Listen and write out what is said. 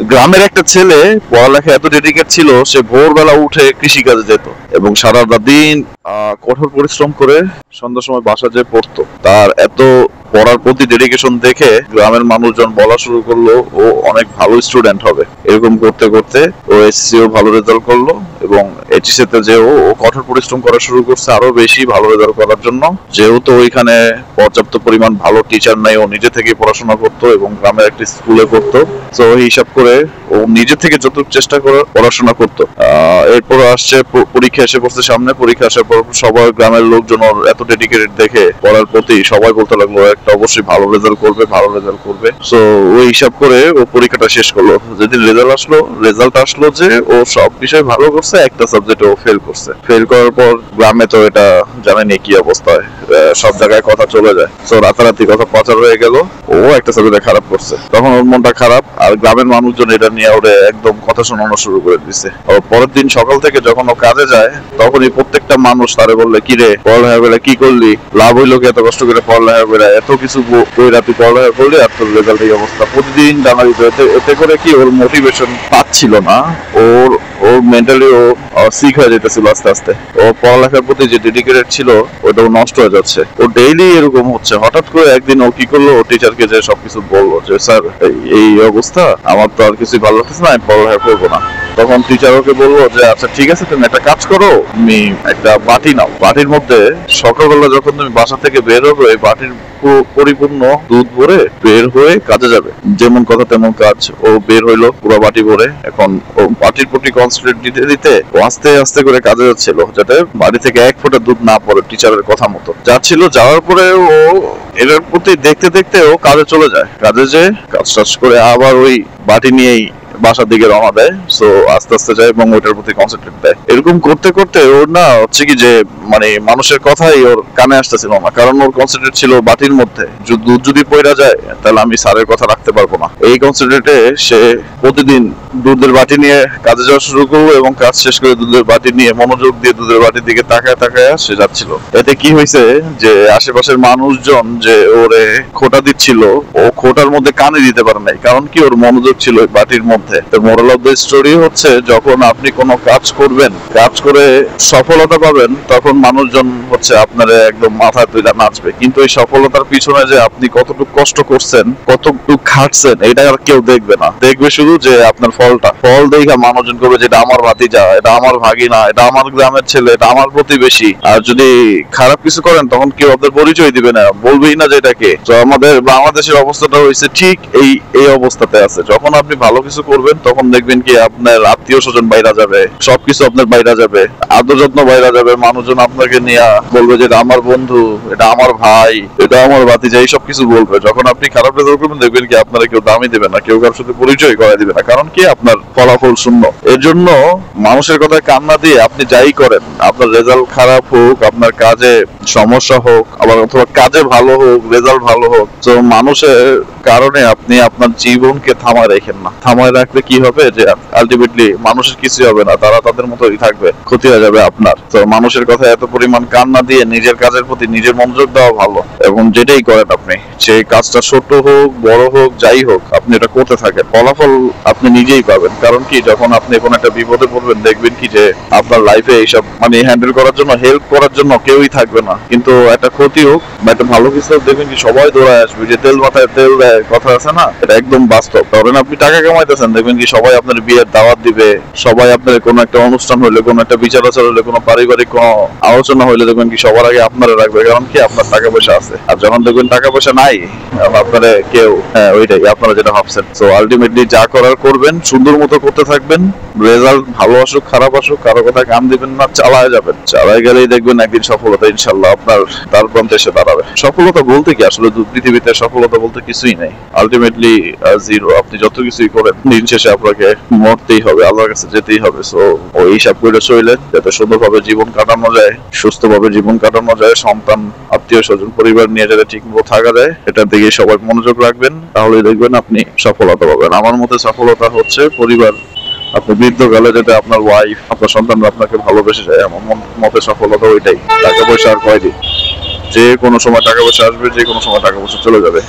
গ্রামের একটা ছেলে পড়ালেখা এত ডেডিকেট ছিল, সে ভোরবেলা উঠে কৃষিকাজে যেত এবং সারাটা দিন কঠোর পরিশ্রম করে সন্ধ্যার সময় বাসা যেয়ে পড়তো। তার এত পড়ার প্রতি ডেডিকেশন দেখে গ্রামের মানুষজন বলা শুরু করলো ও অনেক ভালো স্টুডেন্ট হবে। এরকম করতে করতে ও এসএসসিও ভালো রেজাল্ট করলো এবং এইচএসসি তে যে ও কঠোর পরিশ্রম করা শুরু করছে আরো বেশি ভালো রেজাল্ট করার জন্য। যেহেতু ওইখানে পর্যাপ্ত পরিমাণ ভালো টিচার নাই, ও নিজে থেকে পড়াশোনা করতো এবং গ্রামের একটা স্কুলে করতো। তো হিসাব করে ও নিজে থেকে যতটুকু চেষ্টা করে পড়াশোনা করতো। এরপর আসছে পরীক্ষা এসে পড়ছে সামনে। পরীক্ষা আসার পর সবাই গ্রামের লোকজন ওর এত ডেডিকেটেড দেখে পড়ার প্রতি সবাই বলতে লাগলো একটা অবশ্যই ভালো রেজাল্ট করবে, ভালো রেজাল্ট করবে। তো ওই হিসাব করে ও পরীক্ষাটা শেষ করলো। যেদিন রেজাল্ট আসলো যে ও সব বিষয়ে ভালো করছে, একটা সাবজেক্টে ও ফেল করছে। ফেল করার পর গ্রামে তো এটা জানেনি কি অবস্থা হয়, সব জায়গায় কথা চলে যায়। তো রাতারাতি কথা প্রচার হয়ে গেল ও একটা সাবজেক্টে খারাপ করছে। তখন ওর মনটা খারাপ, আর গ্রামের মানুষজন এটা নিয়ে ওরে একদম কথা শোনানো শুরু করে দিছে। আর পরের দিন সকাল থেকে যখন ও কাজে যায় তখনই প্রত্যেকটা মানুষ তারে বললে, কি রে পড়ালেখা করে কি করলি, লাভ হইলো কি এত কষ্ট করে পড়ালেখা করে, এত কিছু কইরা তুই পড়ালেখা করলি আর তোর রেজাল্ট এই অবস্থা। প্রতিদিন জানা দিত। এতে করে কি ওর মোটিভেশন পাচ্ছিল না, ওর ওর মেন্টালি ও সিক হয়ে যেতেছিল আস্তে আস্তে। ও পড়ালেখার প্রতি যে ডেডিকেটেড ছিল ওটাও নষ্ট হয়ে যাচ্ছে। ও ডেইলি এরকম হচ্ছে। হঠাৎ করে একদিন ও কি করলো, ও টিচারকে যে সবকিছু বললো যে স্যার এই অবস্থা, আমার তো আর কিছু ভালো লাগতেছে না, আমি পড়ালেখা করবো না। তখন টিচার ওকে বলবো যে আচ্ছা ঠিক আছে, তুমি একটা কাজ করো, তুমি একটা বাটি নাও, বাটির মধ্যে সকালবেলা যখন তুমি বাসা থেকে বের হবে ওই বাটির পরিপূর্ণ দুধ ভরে বের হয়ে কাজে যাবে। যেমন কথা তেমন কাজ। ও বের হইলো পুরো বাটি ভরে। এখন ও বাটির প্রতি কনসেন্ট্রেট দিতে দিতে ও আস্তে আস্তে করে কাজে যাচ্ছিল, যাতে বাড়ি থেকে এক ফোঁটা দুধ না পড়ে। টিচারের কথা মতো যাচ্ছিল। যাওয়ার পরে ও এটার প্রতি দেখতে দেখতে ও কাজে চলে যায়। কাজে যে কাজ টাজ করে আবার ওই বাটি নিয়েই বাসার দিকে রওনা দেয়। সো আস্তে আস্তে যায় এবং ওইটার প্রতি কনসেন্ট্রেট দেয়। এরকম করতে করতে ওর না হচ্ছে কি যে মানে মানুষের কথাই ওর কানে আসতেছিল না, কারণ ওর কনসেন্ট্রেট ছিল বাটির মধ্যে। দুধ যদি পড়া যায় তাহলে আমি স্যারের কথা রাখতে পারবো না। এই কনসেন্ট্রেটে সে প্রতিদিন দুধের বাটি নিয়ে কাজে যাওয়া শুরু করলো এবং কাজ শেষ করে দুধের বাটি নিয়ে মনোযোগ দিয়ে দুধের বাটির দিকে তাকায় তাকায় সে যাচ্ছিল। এতে কি হয়েছে যে আশেপাশের মানুষজন যে ওরে খোঁটা দিচ্ছিল, ও খোঁটার মধ্যে কানে দিতে পারে নাই, কারণ কি ওর মনোযোগ ছিল বাটির মধ্যে। মোরাল অফ দ্য স্টোরি হচ্ছে, যখন আপনি কোনো কাজ করবেন, কাজ করে সফলতা পাবেন, তখন মানুষজন হচ্ছে আপনার একদম মাথায় তুলে নাচবে। কিন্তু এই সফলতার পিছনে যে আপনি কতটুকু কষ্ট করছেন, কতটুকু খাটছেন, এটা আর কেউ দেখবে না। দেখবে শুধু যে আপনার ফলটা। ফল দেখা মানুষজন করবে যে এটা আমার ভাতিজা, এটা আমার ভাগিনা, এটা আমার গ্রামের ছেলে, এটা আমার প্রতিবেশী। আর যদি খারাপ কিছু করেন তখন কেউ আপনার পরিচয় দিবে না, বলবেই না যে এটাকে। তো আমাদের বাংলাদেশের অবস্থাটা হয়েছে ঠিক এই অবস্থাতে আছে। যখন আপনি ভালো কিছু করবেন তখন দেখবেন কি আপনার আত্মীয় স্বজন বাইরা যাবে, সবকিছু আপনার বাইরা যাবে, আদর যত্ন বাইরা যাবে। মানুষজন আপনাকে নিয়ে বলবে যে এটা আমার বন্ধু, এটা আমার ভাই, এটা আমার ভাতিজা, এই সব কিছু বলবে। যখন আপনি খারাপ রেজাল্ট করবেন দেখবেন কি আপনারা কেউ দামই দেবে না, কেউ কারোর সাথে পরিচয় করাই দিবে না, কারণ কি আপনার ফলাফল শূন্য। এর জন্য মানুষের কথায় কান না দিয়ে আপনি যাই করেন, আপনার রেজাল্ট খারাপ হোক, আপনার কাজে সমস্যা হোক, আবার অথবা কাজে ভালো হোক, রেজাল্ট ভালো হোক, তো মানুষের কারণে আপনি আপনার জীবনকে থামায় রাখেন না। থামায় রাখলে কি হবে যে আলটিমেটলি মানুষের কিছু হবে না, তারা তাদের মতোই থাকবে, ক্ষতি হয়ে যাবে আপনার। তো মানুষের কথা এত পরিমাণ কান না দিয়ে নিজের কাজের প্রতি নিজের মনোযোগ দেওয়া ভালো। এবং যেটাই করেন আপনি, সেই কাজটা ছোট হোক বড় হোক যাই হোক, আপনি এটা করতে থাকেন, ফলাফল আপনি নিজেই পাবেন। কারণ কি যখন আপনি কোনো একটা বিপদে পড়বেন দেখবেন কি যে আপনার লাইফে এইসব মানে হ্যান্ডেল করার জন্য, হেল্প করার জন্য কেউই থাকবে না। কিন্তু একটা ক্ষতি হোক বা একটা ভালো কিছু দেখবেন কি সবাই দৌড়ায় আসবে। যে তেল মাথায় তেল দেয় কথা আছে না, এটা একদম বাস্তব। ধরেন আপনি টাকা কামাইতেছেন, দেখবেন কি সবাই আপনার বিয়ের দাওয়াত দিবে, সবাই আপনার কোনো একটা অনুষ্ঠান হইলে, কোনো একটা বিচার আচার হইলে, কোনো পারিবারিক কোনো আলোচনা হইলে দেখবেন কি সবার আগে আপনারা রাখবে, কারণ কি আপনার টাকা পয়সা আছে। আর যখন দেখবেন টাকা পয়সা নাই, আপনারা কেউ ওইটাই আপনারা যেটা ভাবছেন। তো আলটিমেটলি যা করার করবেন, সুন্দর মতো করতে থাকবেন। রেজাল্ট ভালো আসুক খারাপ আসুক কারো কথা কান দিবেন না, চালায় যাবেন। চালায় গেলেই দেখবেন একদিন সফলতা ইনশাল্লাহ আপনার তার প্রান্তে এসে দাঁড়াবে। সফলতা বলতে কি আসলে পৃথিবীতে সফলতা বলতে কিছুই নাই, আলটিমেটলি জিরো। আপনি যত কিছুই করেন দিন শেষে আপনাকে মরতেই হবে, আল্লাহর কাছে যেতেই হবে। সো ওই হিসাব করে চলে যাতে সুন্দরভাবে জীবন কাটানো যায়, সুস্থভাবে জীবন কাটানো যায়, সন্তান আত্মীয় স্বজন পরিবার নিয়ে যাতে ঠিক মতো থাকা যায়, এটার দিকে সবাই মনোযোগ রাখবেন, তাহলে দেখবেন আপনি সফলতা পাবেন। আমার মতে সফলতা হচ্ছে পরিবার, আপনি বৃদ্ধকালে যাতে আপনার ওয়াইফ, আপনার সন্তানরা আপনাকে ভালোবেসে যায়, আমার মতে সফলতা ওইটাই। টাকা পয়সা আর কয়দিন, যে কোনো সময় টাকা পয়সা আসবে, যে কোনো সময় টাকা পয়সা চলে যাবে।